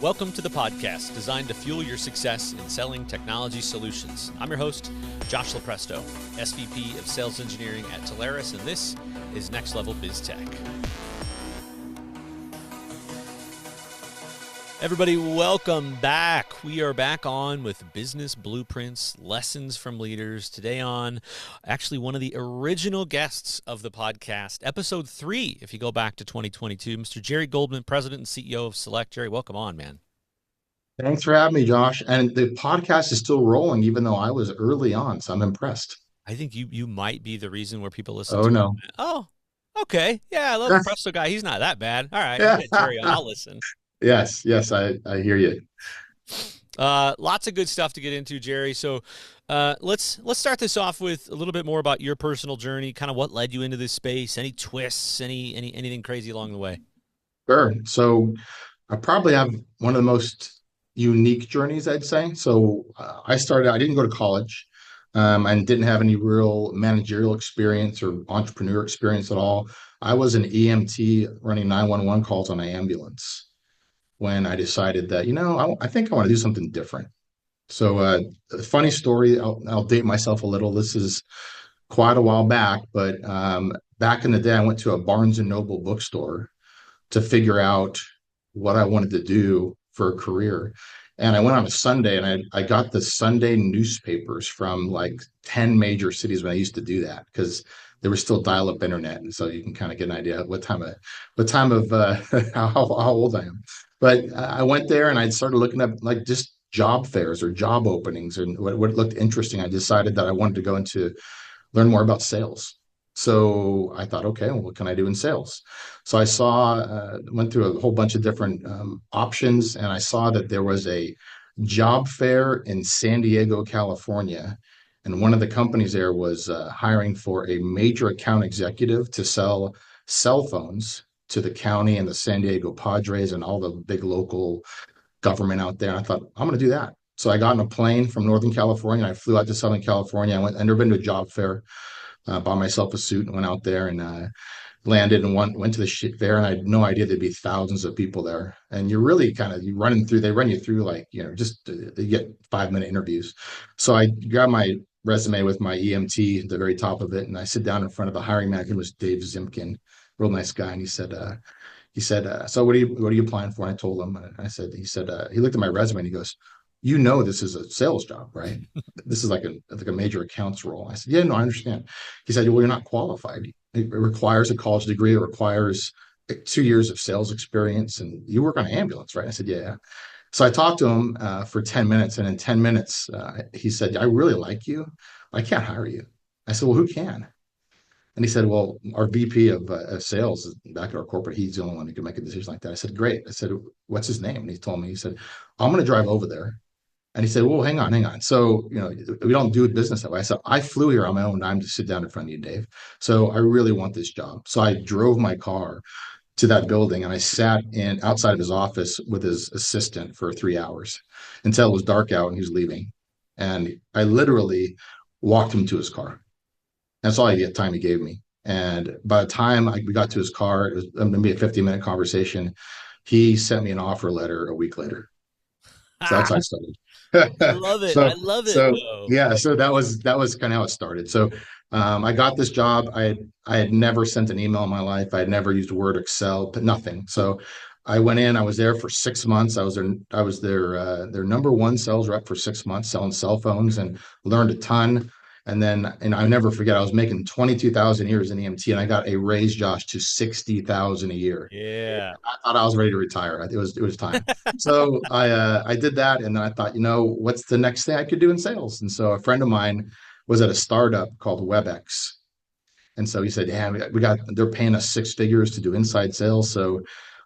Welcome to the podcast designed to fuel your success in selling technology solutions. I'm your host, Josh Lopresto, SVP of Sales Engineering at Teleris, and this is Next Level Biz Tech. Everybody, welcome back. We are back on with business blueprints, lessons from leaders. Today on actually one of the original guests of the podcast, episode 3, if you go back to 2022, Mr. Jerry Goldman, President and CEO of Select. Jerry, welcome on, man. Thanks for having me, Josh. And the podcast is still rolling, even though I was early on, so I'm impressed. I think you might be the reason where people listen Oh to it. no. Oh, okay. Yeah, I love the Presto guy. He's not that bad. All right, we'll get Jerry on. I'll listen. Yes, I hear you. Lots of good stuff to get into, Jerry. So let's start this off with a little bit more about your personal journey, kind of what led you into this space, any twists, anything crazy along the way. Sure. So I probably have one of the most unique journeys, I'd say. I didn't go to college, and didn't have any real managerial experience or entrepreneur experience at all. I was an EMT running 911 calls on an ambulance when I decided that, I think I want to do something different. A funny story, I'll date myself a little. This is quite a while back, but back in the day, I went to a Barnes and Noble bookstore to figure out what I wanted to do for a career. And I went on a Sunday and I got the Sunday newspapers from like 10 major cities when I used to do that because there was still dial-up internet. And so you can kind of get an idea of how old I am. But I went there and I started looking up like just job fairs or job openings and what looked interesting. I decided that I wanted to go into learn more about sales. So I thought, okay, well, what can I do in sales? So went through a whole bunch of different options, and I saw that there was a job fair in San Diego, California. And one of the companies there was hiring for a major account executive to sell cell phones to the county and the San Diego Padres and all the big local government out there. And I thought, I'm going to do that. So I got on a plane from Northern California. I flew out to Southern California. I'd never been to a job fair. Bought myself a suit and went out there and landed and went to the fair. And I had no idea there'd be thousands of people there. And you're really they run you through like, you get 5-minute interviews. So I grabbed my resume with my EMT at the very top of it. And I sit down in front of the hiring manager. It was Dave Zimkin, real nice guy. And he said, so what are you applying for? And I told him, and he looked at my resume and he goes, this is a sales job, right? This is like a major accounts role. I said, yeah, no, I understand. He said, well, you're not qualified. It requires a college degree. It requires 2 years of sales experience, and you work on an ambulance, right? I said, yeah. So I talked to him for 10 minutes, and in 10 minutes, he said, I really like you. I can't hire you. I said, well, who can? And he said, well, our VP of sales is back at our corporate. He's the only one who can make a decision like that. I said, great. I said, what's his name? And he told me, he said, I'm going to drive over there. And he said, well, hang on. So, we don't do business that way. I said, I flew here on my own dime to sit down in front of you, Dave. So I really want this job. So I drove my car to that building and I sat in outside of his office with his assistant for 3 hours until it was dark out and he was leaving. And I literally walked him to his car. That's all the time he gave me. And by the time we got to his car, it was going to be a 50-minute conversation. He sent me an offer letter a week later. So that's how I started. I love it. I so love it, so though. yeah, so that was kind of how it started. So I got this job. I had never sent an email in my life. I had never used Word, Excel, but nothing. So I went in. I was there for 6 months. I was their number one sales rep for 6 months, selling cell phones, and learned a ton. And I never forget, I was making 22,000 a year as an EMT, and I got a raise, Josh, to 60,000 a year. Yeah. I thought I was ready to retire. It was time. So I did that, and then I thought, what's the next thing I could do in sales? And so a friend of mine was at a startup called WebEx, and so he said, "Yeah, they're paying us 6 figures to do inside sales." So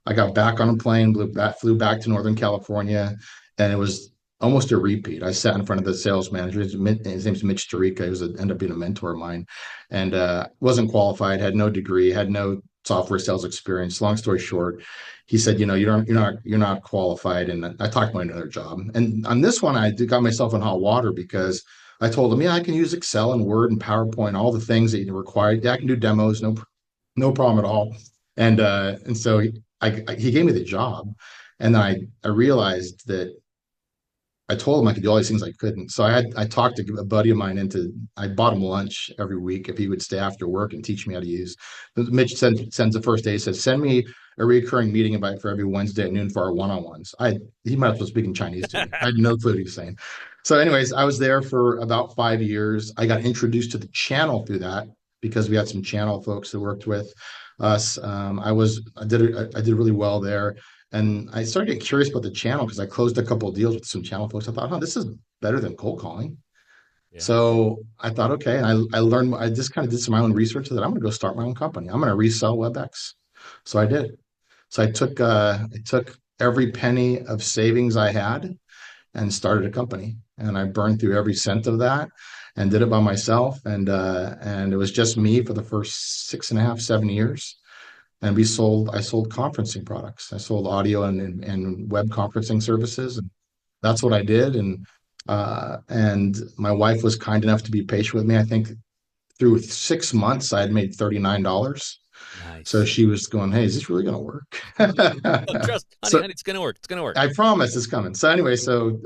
I got back on a plane, flew back to Northern California, and it was almost a repeat. I sat in front of the sales manager. His name's Mitch Tarica. Ended up being a mentor of mine, and wasn't qualified, had no degree, had no software sales experience. Long story short, he said, you're not qualified. And I talked about another job. And on this one, got myself in hot water because I told him, yeah, I can use Excel and Word and PowerPoint, all the things that you require. Yeah, I can do demos, no problem at all. And so he gave me the job. And then I realized that I told him I could do all these things I couldn't. So I talked to a buddy of mine into, I bought him lunch every week if he would stay after work and teach me how to use. Mitch sends the first day, he says, send me a recurring meeting invite for every Wednesday at noon for our one-on-ones. He might as well speak in Chinese to me. I had no clue what he was saying. So anyways, I was there for about 5 years. I got introduced to the channel through that because we had some channel folks that worked with us. I did really well there. And I started getting curious about the channel because I closed a couple of deals with some channel folks. I thought, this is better than cold calling. Yeah. So I thought, okay. And I learned, I just kind of did some my own research that I'm going to go start my own company. I'm going to resell WebEx. So I did. So I took every penny of savings I had and started a company. And I burned through every cent of that and did it by myself. And it was just me for the first 6.5, 7 years. And I sold conferencing products. I sold audio and web conferencing services. And that's what I did. And my wife was kind enough to be patient with me. I think through 6 months, I had made $39. So Nice. she was going, hey, is this really going to Oh, work? trust, honey, So honey, it's gonna work. It's gonna work. I promise it's coming. So anyway, so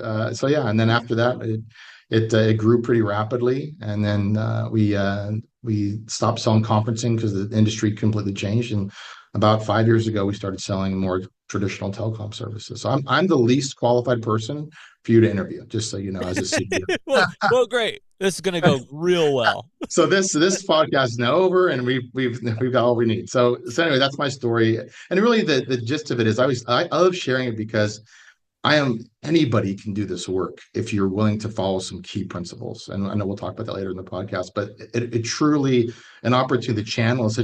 yeah, and then after that, it grew pretty rapidly, and then we stopped selling conferencing because the industry completely changed. And about 5 years ago, we started selling more traditional telecom services. So I'm the least qualified person for you to interview, just so you know, as a well, CEO. well, great. This is gonna go real well. So this podcast is now over, and we've got all we need. So anyway, that's my story, and really the gist of it is I love sharing it because anybody can do this work if you're willing to follow some key principles. And I know we'll talk about that later in the podcast, but it truly, an opportunity, the channel is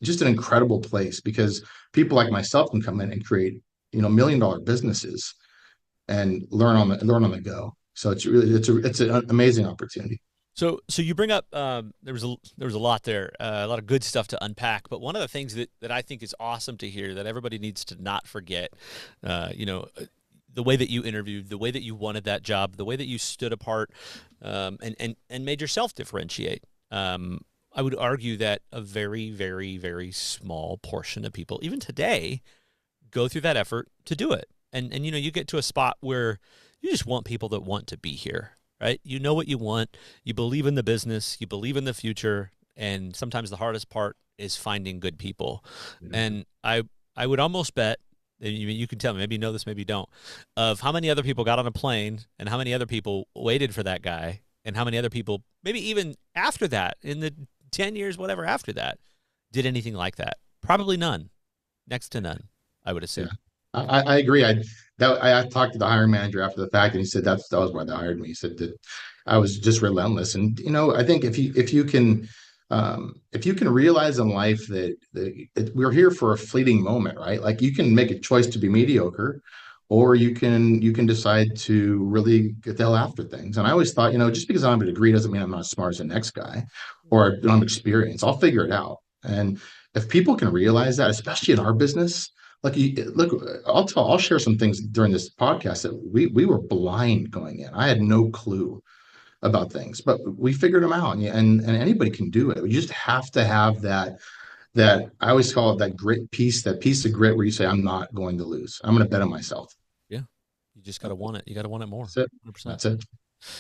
just an incredible place because people like myself can come in and create, $1 million businesses and learn on the go. So it's an amazing opportunity. So you bring up there was a lot there, a lot of good stuff to unpack. But one of the things that I think is awesome to hear that everybody needs to not forget, you know, the way that you interviewed, the way that you wanted that job, the way that you stood apart, and made yourself differentiate. I would argue that a very, very, very small portion of people, even today, go through that effort to do it. And you get to a spot where you just want people that want to be here, right? You know what you want, you believe in the business, you believe in the future, and sometimes the hardest part is finding good people. Yeah. And I would almost bet, and you can tell me, maybe you know this, maybe you don't, of how many other people got on a plane and how many other people waited for that guy and how many other people, maybe even after that, in the 10 years, whatever after that, did anything like that. Probably none, next to none, I would Yeah, assume. I agree. I talked to the hiring manager after the fact, and he said that was why they hired me. He said that I was just relentless, and I think if you can realize in life that we're here for a fleeting moment, right? Like you can make a choice to be mediocre, or you can decide to really get the hell after things. And I always thought, just because I don't have a degree doesn't mean I'm not as smart as the next guy, or I don't have experience. I'll figure it out. And if people can realize that, especially in our business. Like look, I'll share some things during this podcast that we were blind going in. I had no clue about things, but we figured them out, and anybody can do it. We just have to have that I always call it that grit piece, that piece of grit where you say, I'm not going to lose. I'm going to bet on myself. Yeah. You just got to want it. You got to want it more. That's it. 100%. That's it.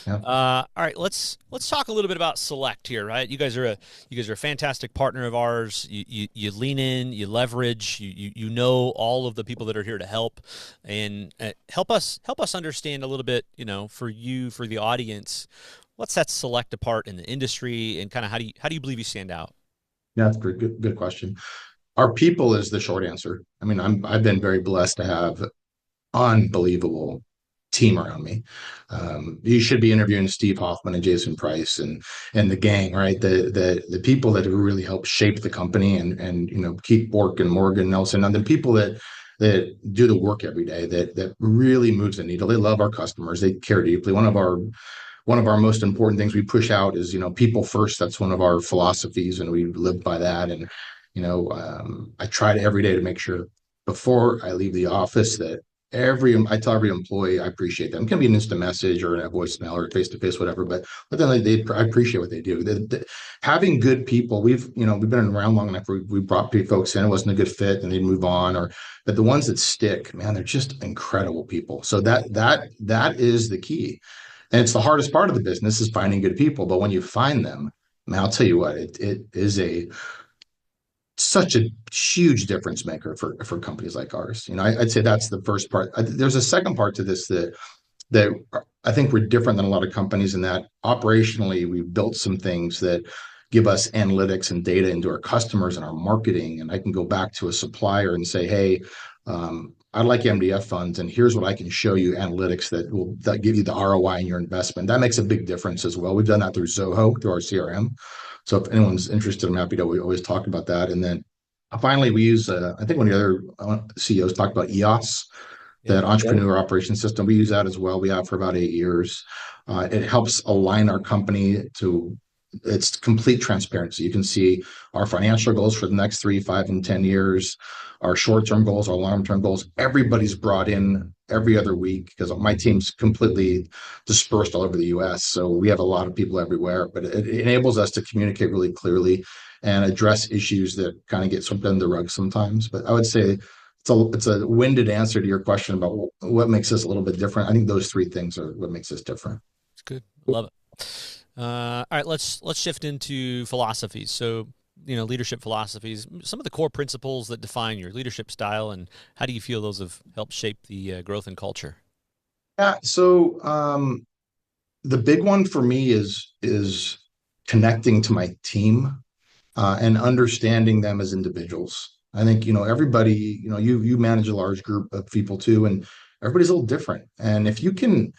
Yeah. All right, let's talk a little bit about Select here, right? You guys are a fantastic partner of ours. You lean in, you leverage, you know all of the people that are here to help, and help us understand a little bit, for the audience, what sets Select apart in the industry, and kind of how do you believe you stand out? Yeah, that's a good question. Our people is the short answer. I mean, I've been very blessed to have unbelievable team around me. You should be interviewing Steve Hoffman and Jason Price and the gang, right? The people that have really helped shape the company and Keith Bork and Morgan Nelson, and the people that do the work every day that really moves the needle. They love our customers. They care deeply. One of our most important things we push out is people first. That's one of our philosophies, and we live by that. And I try to every day to make sure before I leave the office that I tell every employee I appreciate them. It can be an instant message or a voicemail or face to face, whatever. But then I appreciate what they do. Having good people, we've been around long enough. We brought folks in, it wasn't a good fit, and they move on. But the ones that stick, man, they're just incredible people. So that is the key, and it's the hardest part of the business is finding good people. But when you find them, man, I'll tell you what, it is such a huge difference maker for companies like ours. I'd say that's the first part. There's a second part to this that I think we're different than a lot of companies in that operationally we've built some things that give us analytics and data into our customers and our marketing. And I can go back to a supplier and say, hey, I'd like MDF funds, and here's what I can show you analytics that give you the ROI in your investment. That makes a big difference as well. We've done that through Zoho, through our CRM. So if anyone's interested, I'm happy to we always talk about that. And then finally, we use, I think one of the other CEOs talked about EOS, Yeah. that entrepreneur operations system. We use that as well. We have for about 8 years. It helps align our company to its complete transparency. You can see our financial goals for the next 3, 5, and 10 years, our short-term goals, our long-term goals. Everybody's brought in every other week because my team's completely dispersed all over the US. So we have a lot of people everywhere, but it enables us to communicate really clearly and address issues that kind of get swept under the rug sometimes. But I would say it's a winded answer to your question about what makes us a little bit different. I think those three things are what makes us different. It's good. Love it. All right, let's shift into philosophies. So, leadership philosophies, some of the core principles that define your leadership style, and how do you feel those have helped shape the growth and culture? Yeah. So the big one for me is connecting to my team and understanding them as individuals. I think everybody. You manage a large group of people too, and everybody's a little different. And if you can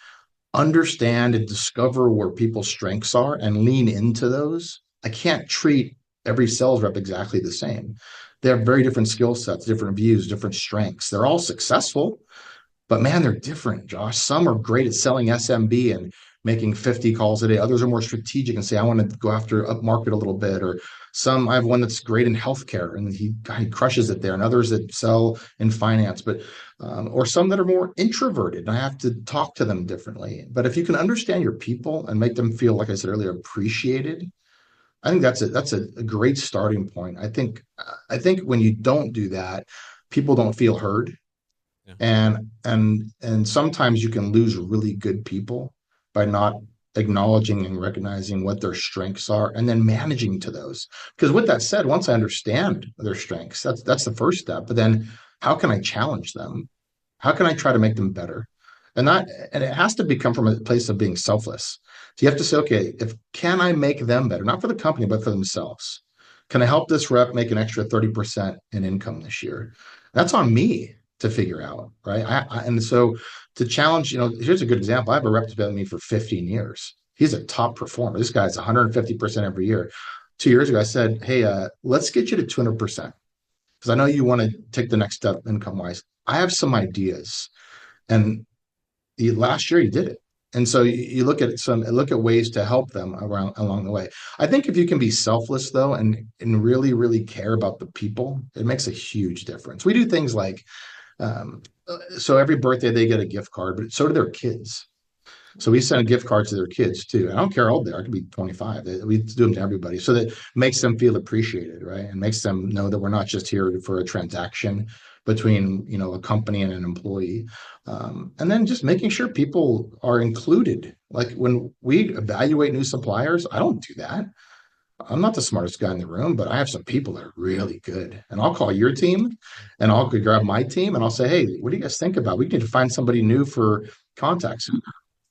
understand and discover where people's strengths are and lean into those. I can't treat every sales rep exactly the same. They have very different skill sets, different views, different strengths. They're all successful, but man, they're different, Josh. Some are great at selling SMB and making 50 calls a day. Others are more strategic and say, I want to go after upmarket a little bit. Or I have one that's great in healthcare and he crushes it there, and others that sell in finance, or some that are more introverted and I have to talk to them differently. But if you can understand your people and make them feel, like I said earlier, appreciated, I think that's a great starting point. I think when you don't do that, people don't feel heard, Yeah. and sometimes you can lose really good people by not acknowledging and recognizing what their strengths are and then managing to those. Because with that said, once I understand their strengths, that's the first step. But then how can I challenge them? How can I try to make them better? And it has to become from a place of being selfless. So you have to say, okay, if can I make them better, not for the company, but for themselves? Can I help this rep make an extra 30% in income this year? That's on me to figure out, right? And so to challenge, here's a good example. I have a rep that's been with me for 15 years. He's a top performer. This guy's 150% every year. 2 years ago, I said, hey, let's get you to 200% because I know you want to take the next step income wise. I have some ideas. And last year he did it. And so you look at ways to help them along the way. I think if you can be selfless though, and really, really care about the people, it makes a huge difference. We do things like, so every birthday they get a gift card, but so do their kids. So we send gift cards to their kids too. I don't care how old they are. It could be 25. We do them to everybody. So that makes them feel appreciated, right? And makes them know that we're not just here for a transaction between, a company and an employee. And then just making sure people are included. Like when we evaluate new suppliers, I don't do that. I'm not the smartest guy in the room, but I have some people that are really good. And I'll call your team and I'll grab my team and I'll say, hey, what do you guys think about? We need to find somebody new for contacts.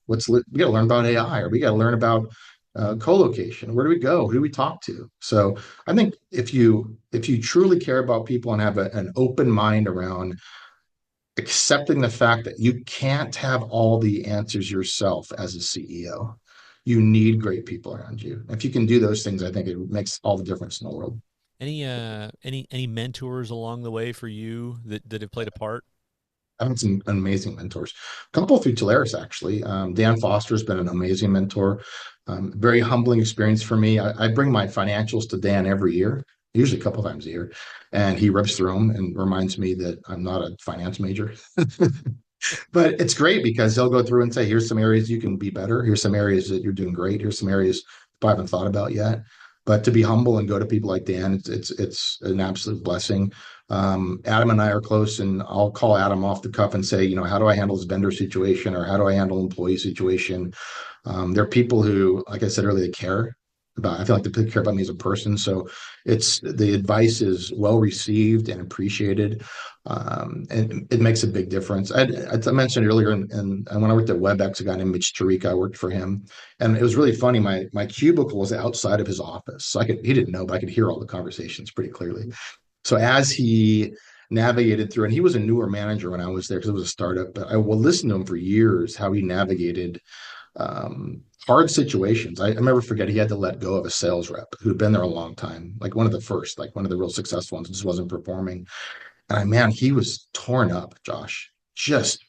We got to learn about AI, or we got to learn about co-location. Where do we go? Who do we talk to? So I think if you truly care about people and have an open mind around accepting the fact that you can't have all the answers yourself as a CEO, you need great people around you. If you can do those things, I think it makes all the difference in the world. Any mentors along the way for you that have played a part? I've had some amazing mentors. A couple through Talaris, actually. Dan Foster's been an amazing mentor. Very humbling experience for me. I bring my financials to Dan every year, usually a couple times a year, and he rips through them and reminds me that I'm not a finance major. But it's great because they'll go through and say, here's some areas you can be better. Here's some areas that you're doing great. Here's some areas I haven't thought about yet. But to be humble and go to people like Dan, it's an absolute blessing. Adam and I are close, and I'll call Adam off the cuff and say, how do I handle this vendor situation, or how do I handle employee situation? There are people who, like I said earlier, they care about. I feel like they care about me as a person. So it's the advice is well received and appreciated, and it makes a big difference. As I mentioned earlier, and when I worked at WebEx, a guy named Mitch Tariq, I worked for him, and it was really funny. My cubicle was outside of his office, so he didn't know, but I could hear all the conversations pretty clearly. So as he navigated through, and he was a newer manager when I was there because it was a startup, but I will listen to him for years how he navigated hard situations. I never forget he had to let go of a sales rep who'd been there a long time, like one of the first, like one of the real successful ones, just wasn't performing. And man, he was torn up, Josh, just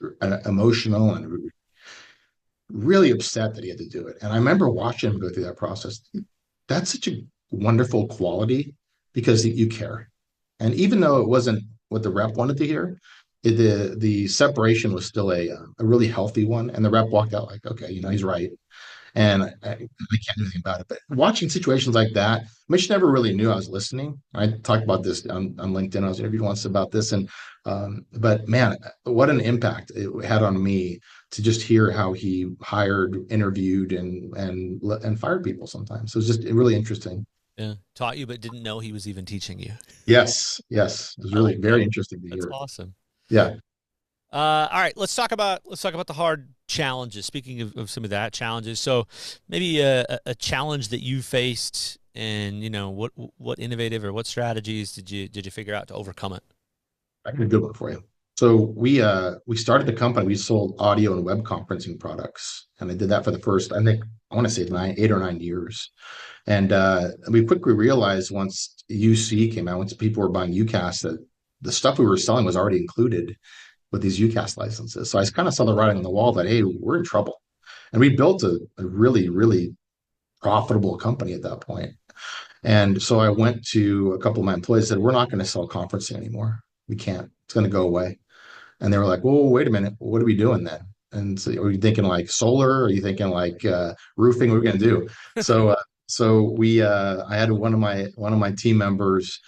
emotional and really upset that he had to do it. And I remember watching him go through that process. That's such a wonderful quality because you care. And even though it wasn't what the rep wanted to hear, the separation was still a really healthy one. And the rep walked out like, okay, he's right. And I can't do anything about it. But watching situations like that, Mitch never really knew I was listening. I talked about this on LinkedIn. I was interviewed once about this, and but man, what an impact it had on me to just hear how he hired, interviewed, and fired people sometimes. So it was just really interesting. Yeah. Taught you, but didn't know he was even teaching you. Yes, yes, it was I really like that. very interesting to That's hear. awesome. Yeah. All right, let's talk about the hard challenges. Speaking of some of that challenges, so maybe a challenge that you faced, and what innovative or what strategies did you figure out to overcome it? I got a good one for you. So we started the company. We sold audio and web conferencing products, and I did that for the first, I think, I want to say 8 or 9 years. And we quickly realized once UC came out, once people were buying UCAS, that the stuff we were selling was already included with these UCAS licenses. So I kind of saw the writing on the wall that hey, we're in trouble. And we built a really, really profitable company at that point. And so I went to a couple of my employees and said, we're not going to sell conferencing anymore. We can't. It's going to go away. And they were like, "Whoa, wait a minute. What are we doing then?" And so, are you thinking like solar? Are you thinking like roofing? What are we going to do? So I had one of my team members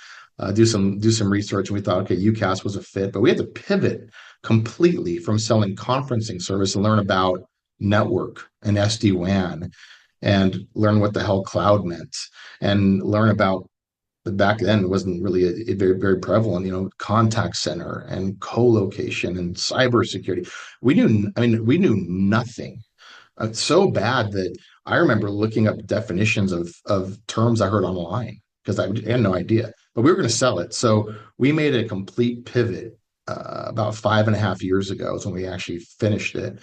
do some research, and we thought, okay, UCAS was a fit, but we had to pivot completely from selling conferencing service and learn about network and SD-WAN and learn what the hell cloud meant and learn about back then it wasn't really a very very prevalent contact center and co-location and cybersecurity. We knew nothing. It's so bad that I remember looking up definitions of terms I heard online because I had no idea, but we were going to sell it, so we made a complete pivot about 5.5 years ago is when we actually finished it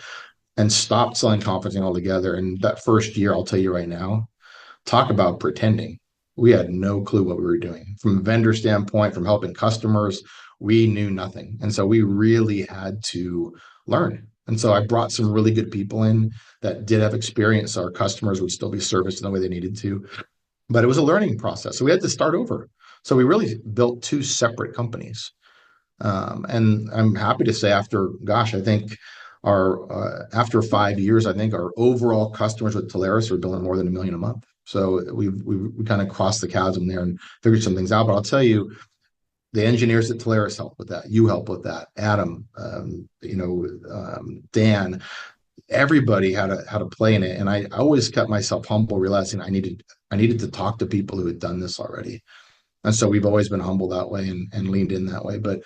and stopped selling conferencing altogether. And that first year, I'll tell you right now, talk about pretending. We had no clue what we were doing. From a vendor standpoint, from helping customers, we knew nothing. And so we really had to learn. And so I brought some really good people in that did have experience. So our customers would still be serviced in the way they needed to. But it was a learning process. So we had to start over. So we really built two separate companies. And I'm happy to say I think after 5 years, I think our overall customers with Telarus are billing more than $1 million a month. So we kind of crossed the chasm there and figured some things out. But I'll tell you, the engineers at Telarus help with that. You help with that. Adam, Dan, everybody had a play in it. And I always kept myself humble, realizing I needed to talk to people who had done this already. And so we've always been humble that way and leaned in that way. But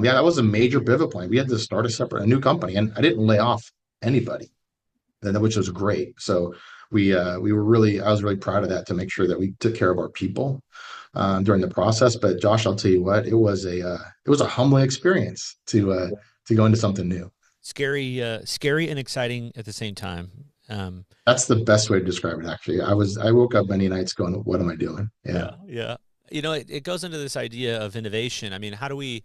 yeah, that was a major pivot point. We had to start a new company, and I didn't lay off anybody, which was great. So I was really proud of that to make sure that we took care of our people during the process. But Josh, I'll tell you what, it was a humbling experience to go into something new. Scary and exciting at the same time. That's the best way to describe it. Actually, I woke up many nights going, "What am I doing?" Yeah. Yeah, yeah. It goes into this idea of innovation. I mean, how do we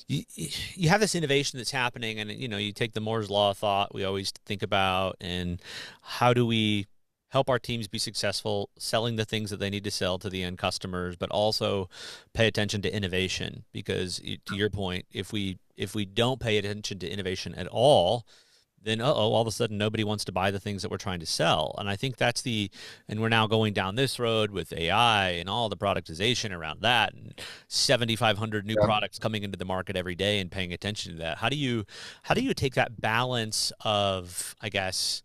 you have this innovation that's happening, and you take the Moore's law thought we always think about, and how do we help our teams be successful selling the things that they need to sell to the end customers, but also pay attention to innovation because to your point, if we don't pay attention to innovation at all, then all of a sudden nobody wants to buy the things that we're trying to sell. And I think and we're now going down this road with AI and all the productization around that and 7,500 new Yeah. products coming into the market every day and paying attention to that. How do you take that balance of, I guess,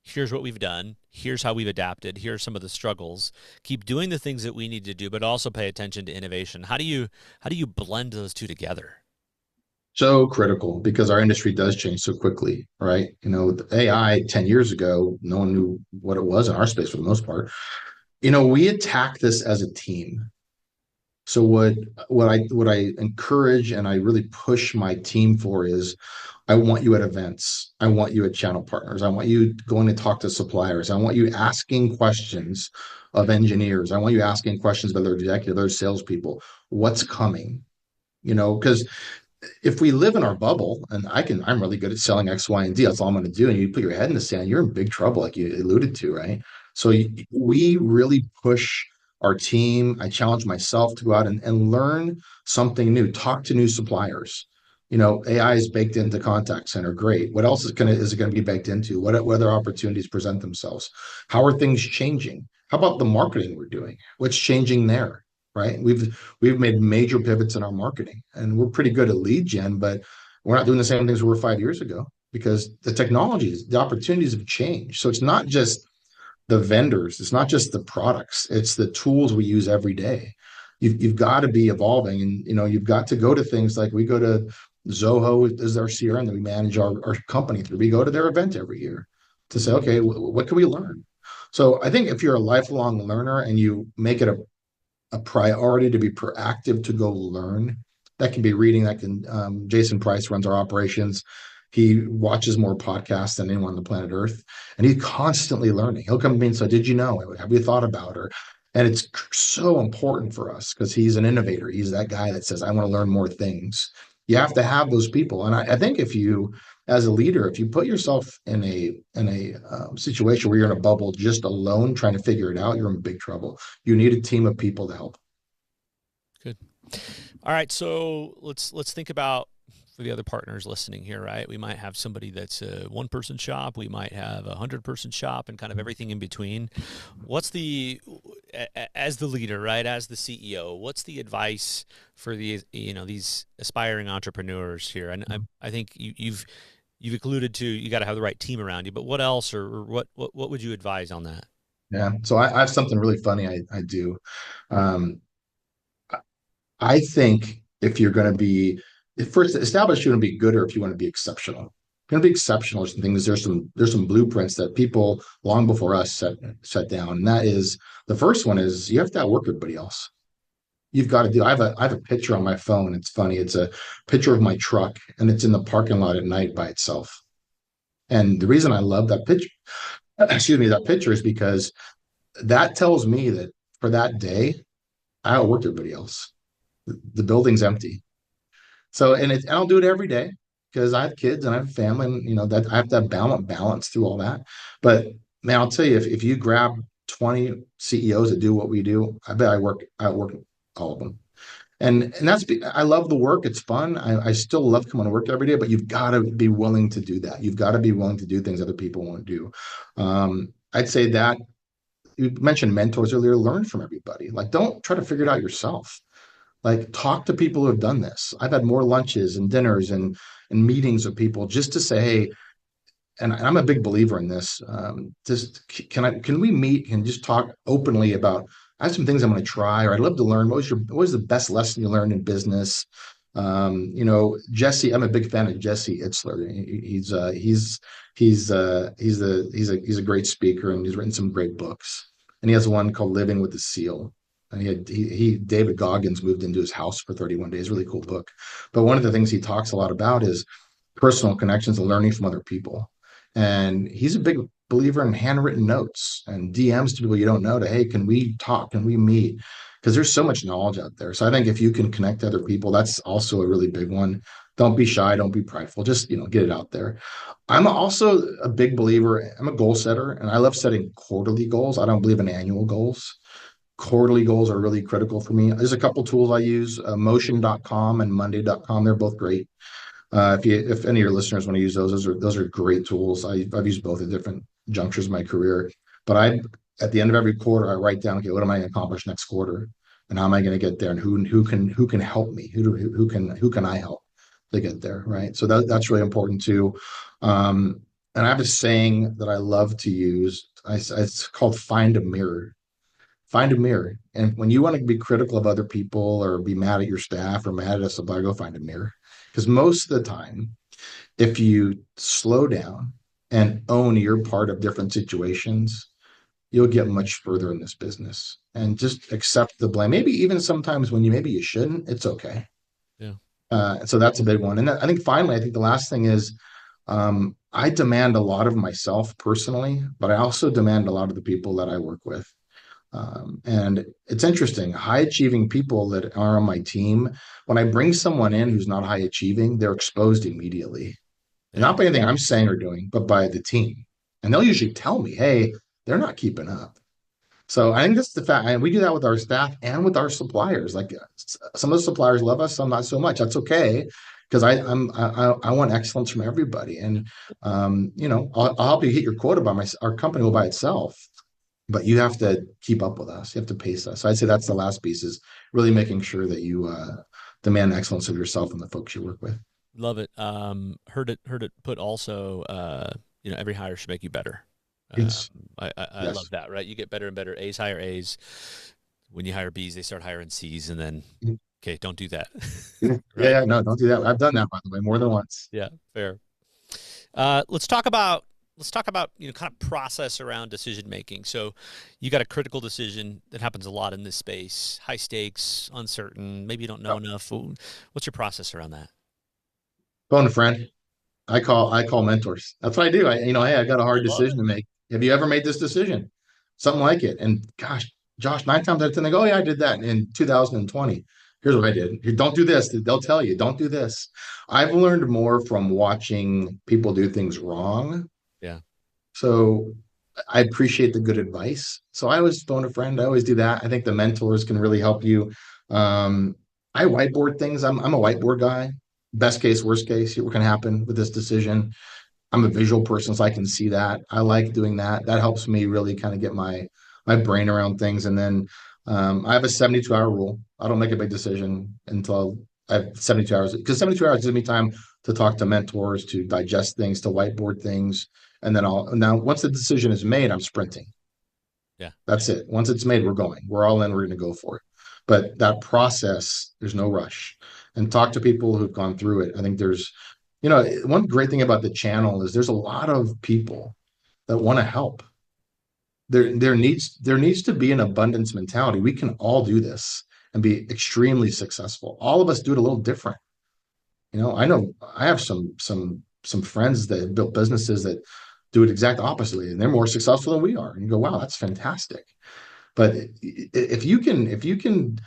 here's what we've done, here's how we've adapted, here's some of the struggles, keep doing the things that we need to do, but also pay attention to innovation. How do you blend those two together? So critical because our industry does change so quickly, right? With AI 10 years ago, no one knew what it was in our space for the most part. We attack this as a team. So what I encourage and I really push my team for is I want you at events. I want you at channel partners. I want you going to talk to suppliers. I want you asking questions of engineers. I want you asking questions of other executives, other salespeople. What's coming? Because if we live in our bubble and I'm really good at selling X, Y, and Z, that's all I'm going to do. And you put your head in the sand, you're in big trouble, like you alluded to, right? So we really push our team. I challenge myself to go out and learn something new, talk to new suppliers. AI is baked into contact center. Great. What else is it going to be baked into? What other opportunities present themselves? How are things changing? How about the marketing we're doing? What's changing there? Right? We've made major pivots in our marketing, and we're pretty good at lead gen, but we're not doing the same things we were 5 years ago because the opportunities have changed. So it's not just the vendors, it's not just the products, it's the tools we use every day. You've got to be evolving, and you've got to go to things like we go to Zoho is our CRM that we manage our company through. We go to their event every year to say, okay, what can we learn? So I think if you're a lifelong learner and you make it a priority to be proactive to go learn. That can be reading. Jason Price runs our operations. He watches more podcasts than anyone on the planet Earth, and he's constantly learning. He'll come to me and say, "Did you know? Have you thought about her?" And it's so important for us because he's an innovator. He's that guy that says, "I want to learn more things." You have to have those people, and I think if you, as a leader, if you put yourself in a situation where you're in a bubble just alone trying to figure it out, you're in big trouble. You need a team of people to help. Good. All right, so let's think about for the other partners listening here, right? We might have somebody that's a one-person shop, we might have a 100-person shop, and kind of everything in between. What's as the leader, right? As the CEO, what's the advice for these aspiring entrepreneurs here? And I think you've alluded to you got to have the right team around you, but what else, or what would you advise on that? Yeah. So I have something really funny I do. Um, I think if you're going to be, if first establish you want to be good or if you want to be exceptional. If you want to be exceptional, there's some things, there's some blueprints that people long before us set down. And that is the first one is you have to outwork everybody else. You've got to do. I have a picture on my phone. It's funny. It's a picture of my truck and it's in the parking lot at night by itself. And the reason I love that picture, excuse me, that picture is because that tells me that for that day, I outworked everybody else. The building's empty. So, and I'll do it every day because I have kids and I have a family, and that I have to have balance through all that. But man, I'll tell you, if you grab 20 CEOs that do what we do, I bet I work all of them. And I love the work. It's fun. I still love coming to work every day, but you've got to be willing to do that. You've got to be willing to do things other people won't do. I'd say that you mentioned mentors earlier, learn from everybody. Like, don't try to figure it out yourself. Like, talk to people who have done this. I've had more lunches and dinners and meetings with people just to say, hey, and I'm a big believer in this. Just can we meet and just talk openly about I have some things I'm going to try, or I'd love to learn. What was the best lesson you learned in business? Jesse, I'm a big fan of Jesse Itzler. He's a great speaker and he's written some great books. And he has one called Living with the Seal. And David Goggins moved into his house for 31 days. Really cool book. But one of the things he talks a lot about is personal connections and learning from other people. And he's a big believer in handwritten notes and DMs to people you don't know to, hey, can we talk? Can we meet? Because there's so much knowledge out there. So I think if you can connect to other people, that's also a really big one. Don't be shy. Don't be prideful. Just, get it out there. I'm also a big believer. I'm a goal setter, and I love setting quarterly goals. I don't believe in annual goals. Quarterly goals are really critical for me. There's a couple tools I use, motion.com and monday.com. They're both great. If any of your listeners want to use those are great tools. I've used both at different junctures of my career. But at the end of every quarter, I write down, okay, what am I going to accomplish next quarter, and how am I going to get there, and who can help me, who can I help to get there, right? So that's really important too. And I have a saying that I love to use. It's called find a mirror. Find a mirror. And when you want to be critical of other people or be mad at your staff or mad at a supplier, go find a mirror. Because most of the time, if you slow down and own your part of different situations, you'll get much further in this business and just accept the blame. Maybe even sometimes when maybe you shouldn't, it's okay. Yeah. So that's a big one. And I think finally, I think the last thing is I demand a lot of myself personally, but I also demand a lot of the people that I work with. And it's interesting, high achieving people that are on my team, when I bring someone in who's not high achieving, they're exposed immediately. And Yeah. not by anything I'm saying or doing, but by the team. And they'll usually tell me, hey, they're not keeping up. So I think that's the fact. And we do that with our staff and with our suppliers. Like some of the suppliers love us, some not so much. That's okay. Because I want excellence from everybody. And I'll help you hit your quota our company will by itself, but you have to keep up with us. You have to pace us. So I'd say that's the last piece is really making sure that you demand excellence of yourself and the folks you work with. Love it. Heard it put also, every hire should make you better. Um, It's I love yes. that, right? You get better and better. A's hire A's. When you hire B's, they start hiring C's, and then, okay, don't do that. Yeah, Right? yeah, no, don't do that. I've done that by the way, more than once. Yeah, fair. Let's talk about kind of process around decision making. So you got a critical decision that happens a lot in this space, high stakes, uncertain, maybe you don't know No. enough. What's your process around that? Phone a friend. I call mentors. That's what I do. Hey, I got a I hard love decision it. to make. Have you ever made this decision? Something like it. And gosh, Josh, 9 times out of 10, they go, oh yeah, I did that in 2020. Here's what I did. Here, don't do this. They'll tell you, don't do this. I've learned more from watching people do things wrong. Yeah. So I appreciate the good advice. So I always phone a friend. I always do that. I think the mentors can really help you. Um, I whiteboard things. I'm a whiteboard guy. Best case, worst case, what can happen with this decision. I'm a visual person, so I can see that. I like doing that. That helps me really kind of get my brain around things. And then I have a 72-hour rule. I don't make a big decision until I have 72 hours because 72 hours gives me time to talk to mentors, to digest things, to whiteboard things. And then now once the decision is made, I'm sprinting. Yeah. That's it. Once it's made, we're going. We're all in. We're going to go for it. But that process, there's no rush. And talk to people who've gone through it. I think one great thing about the channel is there's a lot of people that want to help. There needs to be an abundance mentality. We can all do this and be extremely successful. All of us do it a little different. I know I have some friends that have built businesses that do it exact oppositely, and they're more successful than we are. And you go, wow, that's fantastic. But if you can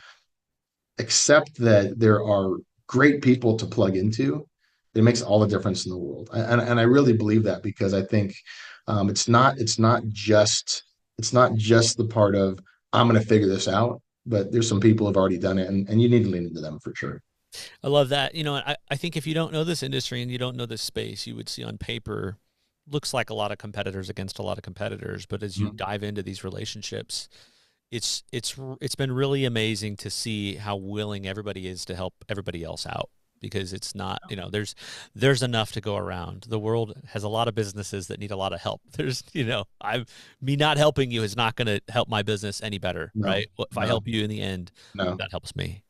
accept that there are great people to plug into, it makes all the difference in the world. And I really believe that because I think it's not just the part of I'm going to figure this out, but there's some people who've already done it, and you need to lean into them for sure. I love that. I think if you don't know this industry and you don't know this space, you would see on paper looks like a lot of competitors against a lot of competitors, but as you Mhm. dive into these relationships, it's been really amazing to see how willing everybody is to help everybody else out because it's not, there's enough to go around. The world has a lot of businesses that need a lot of help. I'm me not helping you is not going to help my business any better, No, right? Well, if I no, help you in the end, no. that helps me.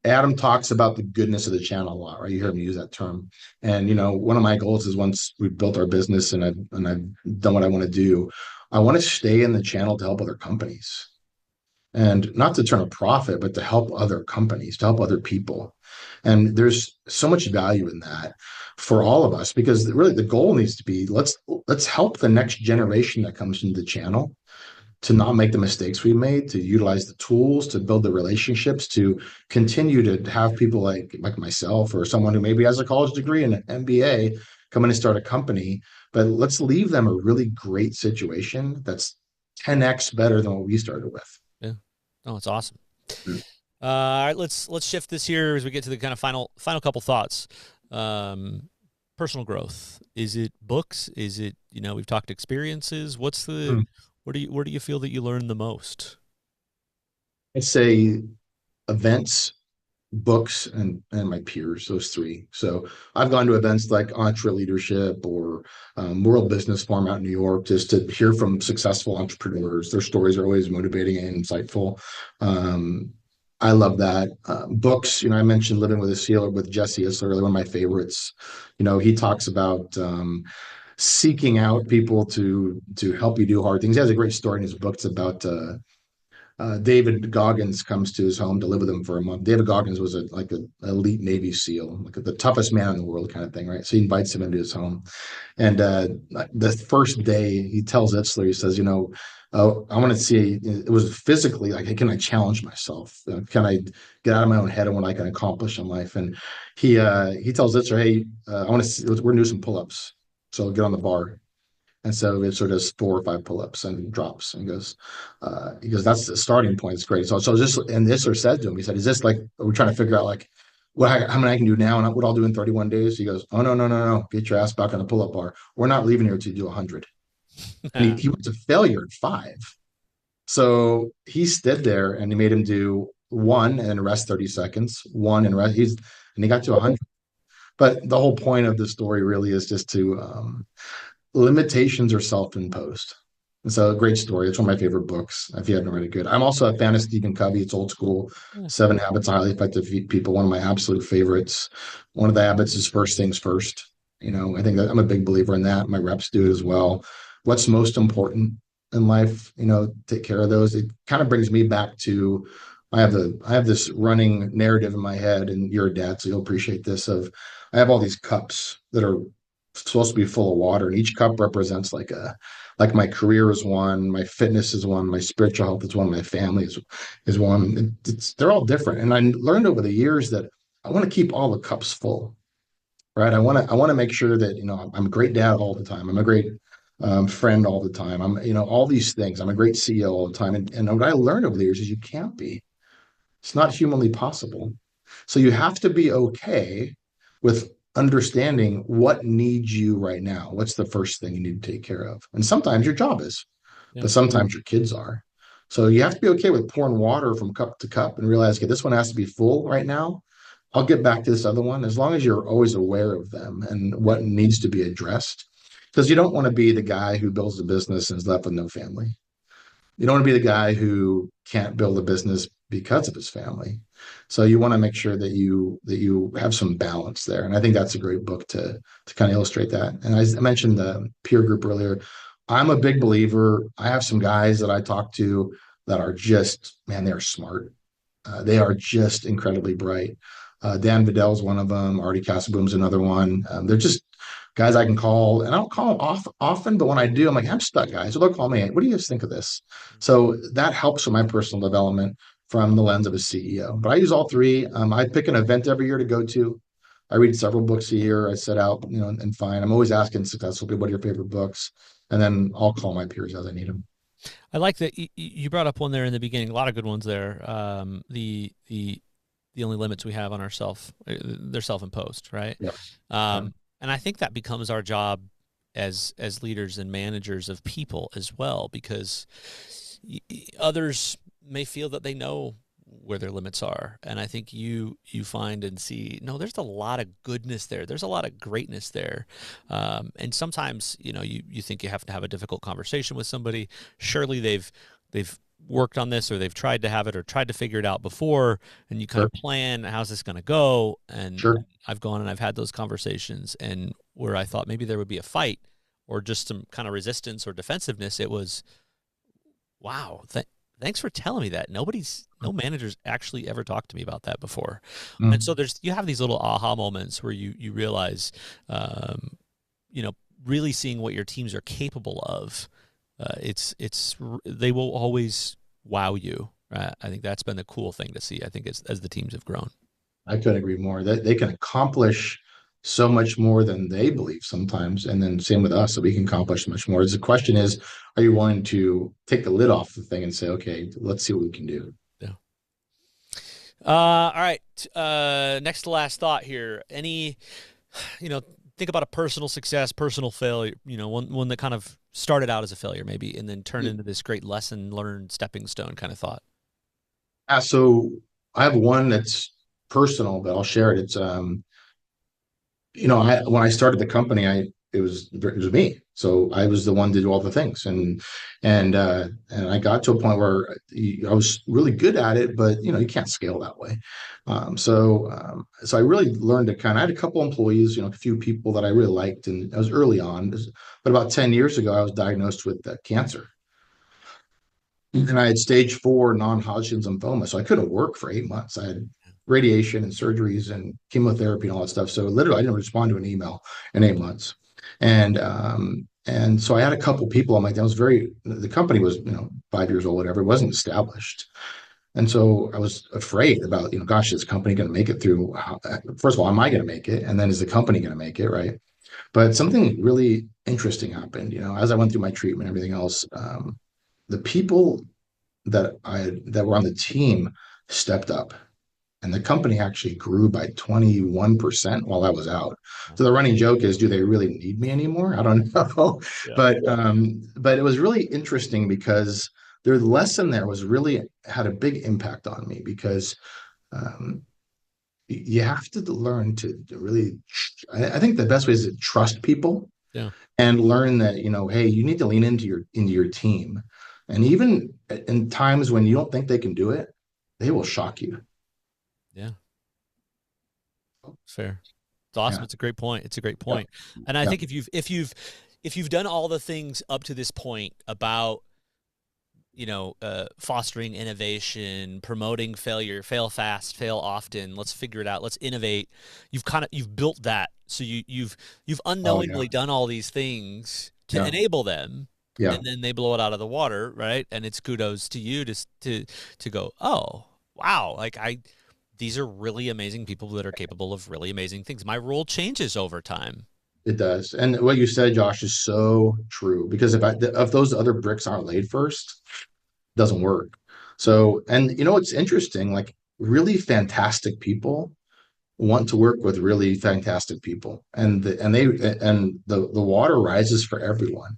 Adam talks about the goodness of the channel a lot, right? You heard me use that term. And one of my goals is once we've built our business and I've done what I want to do, I want to stay in the channel to help other companies. And not to turn a profit, but to help other companies, to help other people. And there's so much value in that for all of us because really the goal needs to be let's help the next generation that comes into the channel to not make the mistakes we made, to utilize the tools, to build the relationships, to continue to have people like myself or someone who maybe has a college degree and an MBA come in and start a company. But let's leave them a really great situation that's 10x better than what we started with. Yeah. Oh, it's awesome. Mm. All right, let's shift this here as we get to the kind of final couple thoughts. Um, Personal growth. Is it books? Is it, we've talked experiences. Mm. Where do you feel that you learn the most? I'd say events, books, and my peers, those three. So I've gone to events like EntreLeadership or World Business Forum out in New York just to hear from successful entrepreneurs. Their stories are always motivating and insightful. Um, I love that. Books, I mentioned Living with a Seal with Jesse Isler, one of my favorites. He talks about seeking out people to help you do hard things. He has a great story in his books about David Goggins comes to his home to live with him for a month. David Goggins was like an elite Navy SEAL, like the toughest man in the world kind of thing, right? So he invites him into his home. And the first day he tells Itzler, he says, I want to see, it was physically like, hey, can I challenge myself? Can I get out of my own head and what I can accomplish in life? And he tells Itzler, hey, I want to see, we're going to do some pull-ups. So get on the bar. And so it sort of does 4 or 5 pull-ups and drops and he goes, that's the starting point. It's great. So just, and Isler said to him, he said, is this like, are we trying to figure out like how many I can do now and what I'll do in 31 days? He goes, oh, no, no, no, no. Get your ass back on the pull-up bar. We're not leaving here to do 100. And he was a failure at 5. So he stood there and he made him do one and rest 30 seconds, one and rest. And he got to 100. But the whole point of the story really is just to, limitations are self-imposed. It's a great story. It's one of my favorite books. If you haven't read it, good. I'm also a fan of Stephen Covey. It's old school. Yeah. 7 Habits of Highly Effective People. One of my absolute favorites. One of the habits is first things first. I think that I'm a big believer in that. My reps do it as well. What's most important in life? Take care of those. It kind of brings me back to I have this running narrative in my head, and you're a dad, so you'll appreciate this. I have all these cups that are supposed to be full of water, and each cup represents like my career is one, my fitness is one, my spiritual health is one, my family is one. They're all different, and I learned over the years that I want to keep all the cups full, right? I want to make sure that I'm a great dad all the time. I'm a great friend all the time. I'm all these things. I'm a great CEO all the time, and what I learned over the years is you can't be. It's not humanly possible. So you have to be okay with understanding what needs you right now. What's the first thing you need to take care of? And sometimes your job is, Yeah. but sometimes your kids are. So you have to be okay with pouring water from cup to cup and realize, okay, this one has to be full right now. I'll get back to this other one as long as you're always aware of them and Yeah. what needs to be addressed. Because you don't want to be the guy who builds a business and is left with no family. You don't want to be the guy who can't build a business because of his family. So you want to make sure that you have some balance there. And I think that's a great book to kind of illustrate that. And I mentioned the peer group earlier. I'm a big believer. I have some guys that I talk to that are just, man, they're smart. They are just incredibly bright. Dan Vidal's one of them. Artie Casaboom's another one. They're just guys I can call, and I don't call them often, but when I do, I'm like, I'm stuck, guys. So they'll call me. What do you guys think of this? So that helps with my personal development from the lens of a CEO. But I use all three. I pick an event every year to go to. I read several books a year. I set out, and find. I'm always asking successful people, what are your favorite books? And then I'll call my peers as I need them. I like that you brought up one there in the beginning. A lot of good ones there. The only limits we have on ourself, they're self-imposed, right? Yeah. Yeah. And I think that becomes our job as leaders and managers of people as well, because others may feel that they know where their limits are, and I think you find and see, no, there's a lot of goodness there, there's a lot of greatness there, and sometimes you think you have to have a difficult conversation with somebody. Surely they've worked on this, or they've tried to have it, or tried to figure it out before, and you kind Sure. of plan, how's this going to go? And Sure. I've gone and I've had those conversations, and where I thought maybe there would be a fight or just some kind of resistance or defensiveness, it was, wow, thanks for telling me that. No managers actually ever talked to me about that before. And so Mm. you have these little aha moments where you realize, um, really seeing what your teams are capable of They will always wow you. I think that's been the cool thing to see. I think as the teams have grown. I couldn't agree more. That they can accomplish so much more than they believe sometimes, and then same with us, so we can accomplish much more. The question is, are you willing to take the lid off the thing and say, okay, let's see what we can do? Yeah. All right. Next to last thought here. Think about a personal success, personal failure. One that kind of started out as a failure, maybe, and then turned into this great lesson learned, stepping stone kind of thought. So I have one that's personal, but I'll share it. It's when I started the company, it was me. So I was the one to do all the things, and I got to a point where I was really good at it, but you can't scale that way. So I really learned to I had a couple employees, a few people that I really liked, and I was early on. But about 10 years ago, I was diagnosed with cancer, and I had stage 4 non-Hodgkin's lymphoma, so I couldn't work for 8 months. I had radiation and surgeries and chemotherapy and all that stuff. So literally, I didn't respond to an email in 8 months, and so I had a couple people. I'm like, the company was 5 years old, whatever. It wasn't established, and so I was afraid about gosh, is this company going to make it through? First of all, am I going to make it? And then is the company going to make it? Right? But something really interesting happened. As I went through my treatment, and everything else. The people that were on the team stepped up, and the company actually grew by 21% while I was out. So the running joke is, do they really need me anymore? I don't know. Yeah. But it was really interesting because their lesson there was really had a big impact on me because um, you have to learn to really. I think the best way is to trust people Yeah. and learn that hey, you need to lean into your team, and even in times when you don't think they can do it, they will shock you. Yeah. Fair. It's awesome. Yeah, It's a great point. It's a great yeah, point. And I yeah, think if you've done all the things up to this point about fostering innovation, promoting failure, fail fast, fail often. Let's figure it out. Let's innovate. You've built that, so you've oh yeah, unknowingly done all these things to yeah, enable them, yeah. and then they blow it out of the water, right? And it's kudos to you to go, oh wow, these are really amazing people that are capable of really amazing things. My role changes over time. It does. And what you said, Josh, is so true because if those other bricks aren't laid first, it doesn't work. So, and it's interesting, like really fantastic people want to work with really fantastic people, and the water rises for everyone.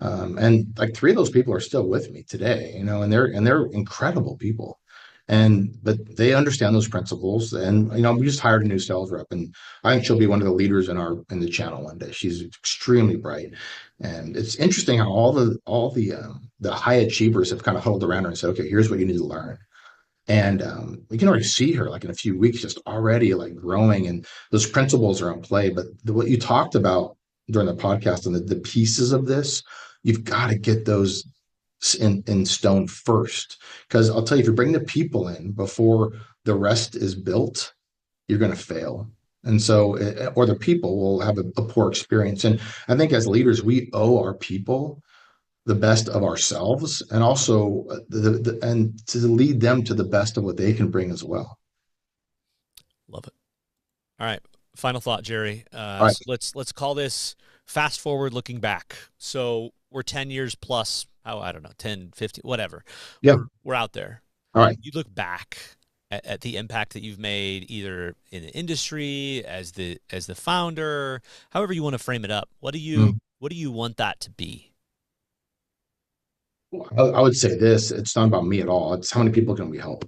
And like three of those people are still with me today, and they're incredible people. But they understand those principles. And we just hired a new sales rep, and I think she'll be one of the leaders in the channel one day. She's extremely bright. And it's interesting how all the high achievers have kind of huddled around her and said, okay, here's what you need to learn. And we can already see her like in a few weeks, just already like growing, and those principles are in play. But what you talked about during the podcast and the pieces of this, you've got to get those in stone first. Because I'll tell you, if you bring the people in before the rest is built, you're going to fail. And so, or the people will have a poor experience. And I think as leaders, we owe our people the best of ourselves, and also and to lead them to the best of what they can bring as well. Love it. All right. Final thought, Jerry. All right. So let's call this fast forward looking back. So we're 10 years plus, oh, I don't know, 10, 15, whatever. Yeah. We're out there. All right. You look back at the impact that you've made either in the industry as the founder, however you want to frame it up. Mm. What do you want that to be? I would say this: it's not about me at all. It's how many people can we help,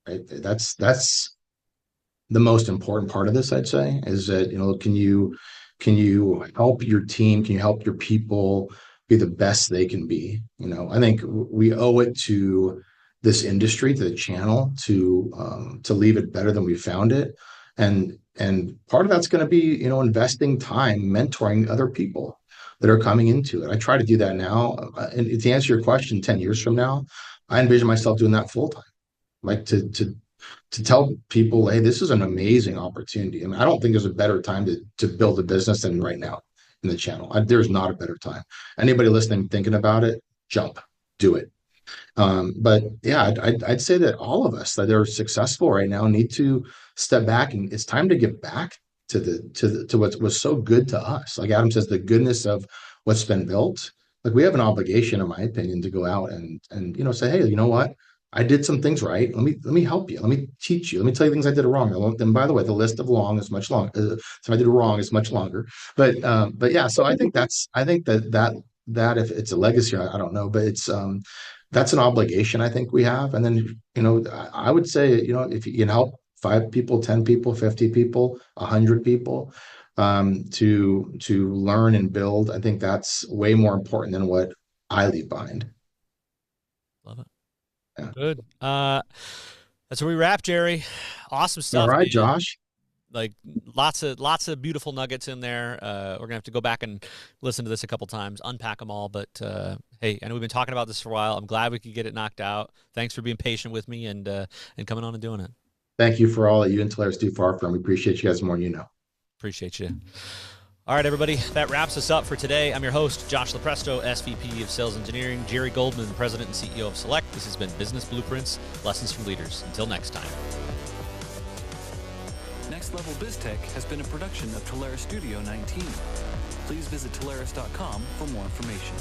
right? That's the most important part of this, I'd say, is that can you help your team? Can you help your people be the best they can be? I think we owe it to this industry, to the channel, to leave it better than we found it, and part of that's going to be investing time mentoring other people that are coming into it. I try to do that now, and to answer your question, 10 years from now, I envision myself doing that full time, like to tell people, hey, this is an amazing opportunity. I mean, I don't think there's a better time to build a business than right now. in the channel. There's not a better time. Anybody listening, thinking about it, jump, do it. But yeah, I'd say that all of us that are successful right now need to step back, and it's time to give back to what was so good to us. Like Adam says, the goodness of what's been built. Like we have an obligation, in my opinion, to go out and say, hey, you know what? I did some things right. Let me help you. Let me teach you. Let me tell you things I did wrong. And by the way, the list of long is much longer. So I did wrong is much longer. But yeah. So I think that if it's a legacy, I don't know, but it's that's an obligation I think we have. And then, I would say, if you can help 5 people, 10 people, 50 people, 100 people, to learn and build, I think that's way more important than what I leave behind. Love it. Yeah. Good. That's where we wrap, Jerry. Awesome All stuff, right, man. Josh. Like lots of beautiful nuggets in there. We're gonna have to go back and listen to this a couple times, unpack them all. But hey, I know we've been talking about this for a while. I'm glad we could get it knocked out. Thanks for being patient with me and coming on and doing it. Thank you for all that you and Tolaris do for our firm. We appreciate you guys more than you know. Appreciate you. All right, everybody, that wraps us up for today. I'm your host, Josh Lopresto, SVP of Sales Engineering, Jerry Goldman, President and CEO of Select. This has been Business Blueprints, Lessons from Leaders. Until next time. Next Level BizTech has been a production of Tolaris Studio 19. Please visit Tolaris.com for more information.